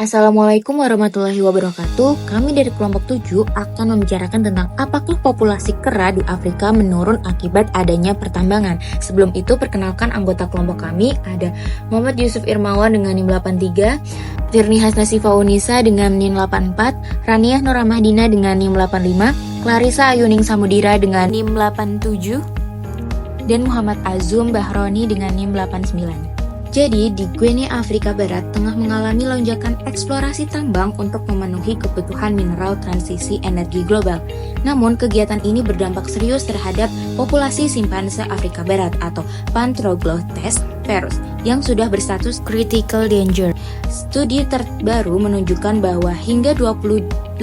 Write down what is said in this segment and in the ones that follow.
Assalamualaikum warahmatullahi wabarakatuh. Kami dari kelompok 7 akan membicarakan tentang apakah populasi kera di Afrika menurun akibat adanya pertambangan. Sebelum itu, perkenalkan anggota kelompok kami. Ada Muhammad Yusuf Irmawan dengan NIM 83, Firni Hasnasifa Unisa dengan NIM 84, Raniah Nuramahdina dengan NIM 85, Clarissa Ayuning Samudira dengan NIM 87, dan Muhammad Azum Bahroni dengan NIM 89. Jadi, di Guinea, Afrika Barat tengah mengalami lonjakan eksplorasi tambang untuk memenuhi kebutuhan mineral transisi energi global. Namun, kegiatan ini berdampak serius terhadap populasi simpanse Afrika Barat atau Panthroglothes ferus yang sudah berstatus critical danger. Studi terbaru menunjukkan bahwa hingga 82%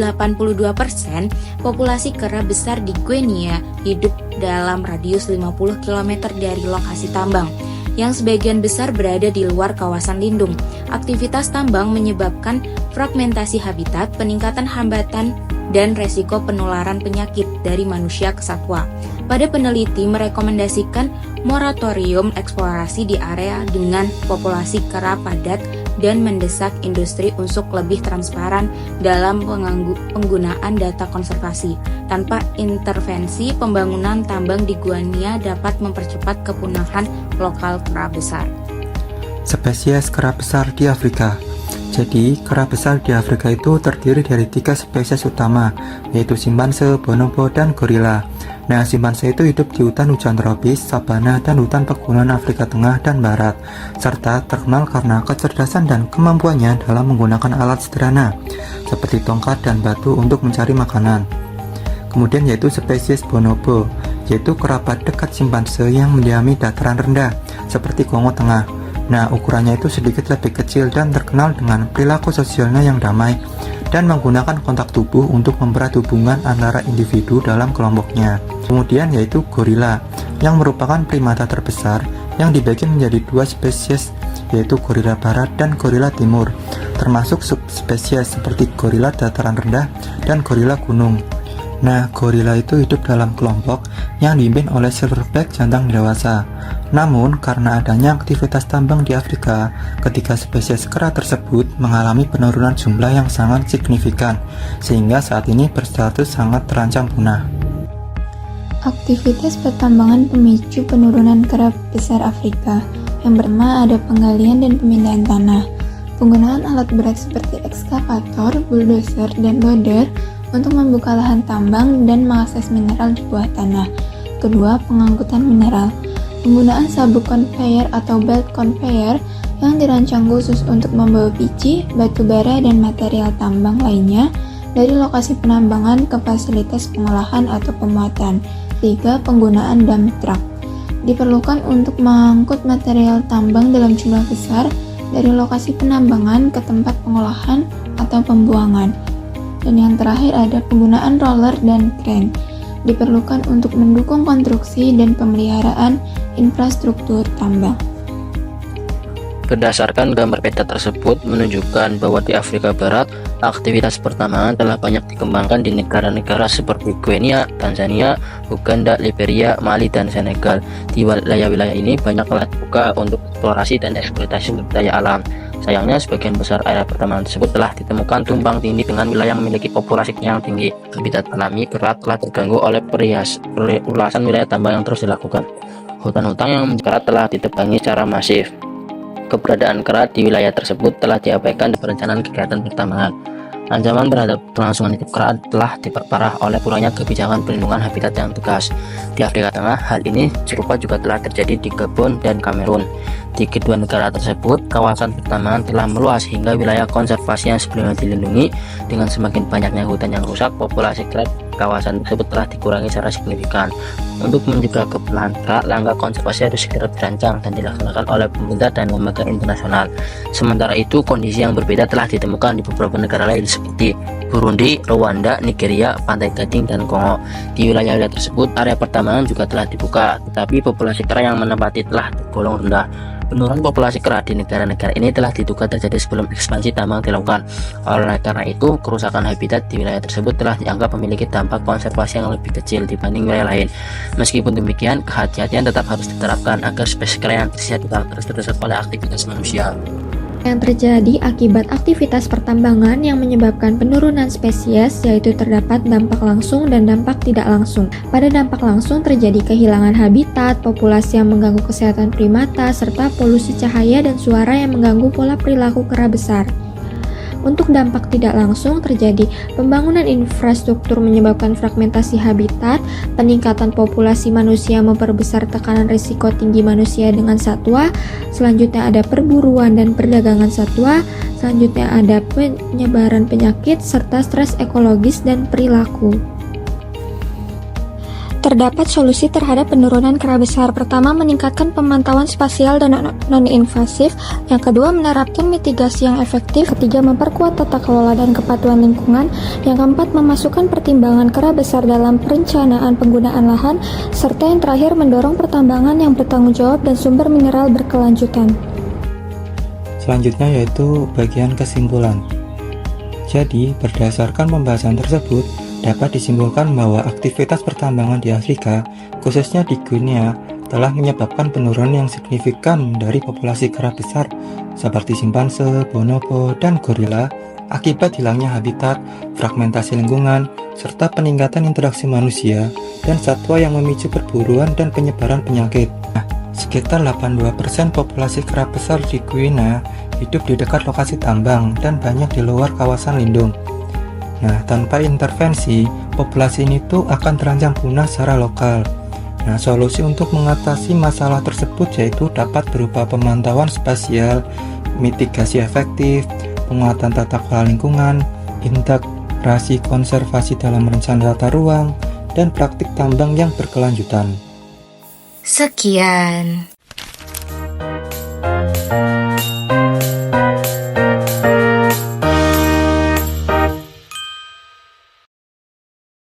populasi kera besar di Guinea hidup dalam radius 50 km dari lokasi tambang, yang sebagian besar berada di luar kawasan lindung. Aktivitas tambang menyebabkan fragmentasi habitat, peningkatan hambatan, dan resiko penularan penyakit dari manusia ke satwa. Pada peneliti merekomendasikan moratorium eksplorasi di area dengan populasi kera padat dan mendesak industri untuk lebih transparan dalam penggunaan data konservasi. Tanpa intervensi, pembangunan tambang di Guinea dapat mempercepat kepunahan lokal kera besar. Spesies kera besar di Afrika. Jadi, kera besar di Afrika itu terdiri dari 3 spesies utama, yaitu simpanse, bonobo, dan gorila. Nah, simpanse itu hidup di hutan hujan tropis, sabana, dan hutan pegunungan Afrika Tengah dan Barat, serta terkenal karena kecerdasan dan kemampuannya dalam menggunakan alat sederhana, seperti tongkat dan batu untuk mencari makanan. Kemudian yaitu spesies bonobo, yaitu kerabat dekat simpanse yang mendiami dataran rendah, seperti Kongo Tengah. Nah, ukurannya itu sedikit lebih kecil dan terkenal dengan perilaku sosialnya yang damai dan menggunakan kontak tubuh untuk mempererat hubungan antara individu dalam kelompoknya. Kemudian yaitu gorila, yang merupakan primata terbesar yang dibagi menjadi 2 spesies, yaitu gorila barat dan gorila timur, termasuk subspesies seperti gorila dataran rendah dan gorila gunung. Nah, gorila itu hidup dalam kelompok yang dipimpin oleh silverback jantan dewasa. Namun, karena adanya aktivitas tambang di Afrika, ketiga spesies kera tersebut mengalami penurunan jumlah yang sangat signifikan, sehingga saat ini berstatus sangat terancam punah. Aktivitas pertambangan pemicu penurunan kera besar Afrika. Yang pertama ada penggalian dan pemindahan tanah. Penggunaan alat berat seperti ekskavator, bulldozer, dan loader untuk membuka lahan tambang dan mengakses mineral di bawah tanah. Kedua, pengangkutan mineral. Penggunaan sabuk conveyor atau belt conveyor yang dirancang khusus untuk membawa biji, batu bara, dan material tambang lainnya dari lokasi penambangan ke fasilitas pengolahan atau pemuatan. Tiga, penggunaan dump truck. Diperlukan untuk mengangkut material tambang dalam jumlah besar dari lokasi penambangan ke tempat pengolahan atau pembuangan. Dan yang terakhir ada penggunaan roller dan crane. Diperlukan untuk mendukung konstruksi dan pemeliharaan infrastruktur tambang. Berdasarkan gambar peta tersebut menunjukkan bahwa di Afrika Barat, aktivitas pertambangan telah banyak dikembangkan di negara-negara seperti Guinea, Tanzania, Uganda, Liberia, Mali, dan Senegal. Di wilayah-wilayah ini banyak telah dibuka untuk eksplorasi dan eksploitasi sumber daya alam. Sayangnya, sebagian besar area pertambangan tersebut telah ditemukan tumpang tindih dengan wilayah yang memiliki populasi yang tinggi. Habitat alami kera telah terganggu oleh perluasan wilayah tambang yang terus dilakukan. Hutan-hutan yang menjalar telah ditebangi secara masif. Keberadaan kera di wilayah tersebut telah diabaikan di perencanaan kegiatan pertambangan. Ancaman terhadap kelangsungan hidup kera telah diperparah oleh kurangnya kebijakan perlindungan habitat yang tegas. Di Afrika Tengah, hal ini serupa juga telah terjadi di Gabon dan Kamerun. Di kedua negara tersebut, kawasan pertambangan telah meluas hingga wilayah konservasi yang sebelumnya dilindungi. Dengan semakin banyaknya hutan yang rusak, populasi kera kawasan tersebut telah dikurangi secara signifikan. Untuk mencegah kepunahan kera, langkah konservasi harus segera dirancang dan dilaksanakan oleh pemerintah dan lembaga internasional. Sementara itu, kondisi yang berbeda telah ditemukan di beberapa negara lain seperti Burundi, Rwanda, Nigeria, Pantai Gading, dan Kongo. Di wilayah-wilayah tersebut, area pertambangan juga telah dibuka, tetapi populasi kera yang menempati telah tergolong rendah. Penurunan populasi kera di negara-negara ini telah diduga terjadi sebelum ekspansi tambang dilakukan. Oleh karena itu, kerusakan habitat di wilayah tersebut telah dianggap memiliki dampak konservasi yang lebih kecil dibanding wilayah lain. Meskipun demikian, kehati-hatian tetap harus diterapkan agar spesies kera yang tersisa tetap terus oleh aktivitas manusia. Yang terjadi akibat aktivitas pertambangan yang menyebabkan penurunan spesies, yaitu terdapat dampak langsung dan dampak tidak langsung. Pada dampak langsung terjadi kehilangan habitat, populasi yang mengganggu kesehatan primata, serta polusi cahaya dan suara yang mengganggu pola perilaku kera besar. Untuk dampak tidak langsung terjadi pembangunan infrastruktur menyebabkan fragmentasi habitat, peningkatan populasi manusia memperbesar tekanan risiko tinggi manusia dengan satwa, selanjutnya ada perburuan dan perdagangan satwa, selanjutnya ada penyebaran penyakit, serta stres ekologis dan perilaku. Terdapat solusi terhadap penurunan kera besar. Pertama, meningkatkan pemantauan spasial dan non-invasif. Yang kedua, menerapkan mitigasi yang efektif. Ketiga, memperkuat tata kelola dan kepatuhan lingkungan. Yang keempat, memasukkan pertimbangan kera besar dalam perencanaan penggunaan lahan. Serta yang terakhir, mendorong pertambangan yang bertanggung jawab dan sumber mineral berkelanjutan. Selanjutnya yaitu bagian kesimpulan. Jadi, berdasarkan pembahasan tersebut, dapat disimpulkan bahwa aktivitas pertambangan di Afrika, khususnya di Guinea, telah menyebabkan penurunan yang signifikan dari populasi kera besar seperti simpanse, bonobo, dan gorila akibat hilangnya habitat, fragmentasi lingkungan, serta peningkatan interaksi manusia dan satwa yang memicu perburuan dan penyebaran penyakit. Sekitar 82% populasi kera besar di Guinea hidup di dekat lokasi tambang dan banyak di luar kawasan lindung. Nah, tanpa intervensi, populasi ini tuh akan terancam punah secara lokal. Nah, solusi untuk mengatasi masalah tersebut yaitu dapat berupa pemantauan spasial, mitigasi efektif, penguatan tata kelola lingkungan, integrasi konservasi dalam rencana tata ruang, dan praktik tambang yang berkelanjutan. Sekian.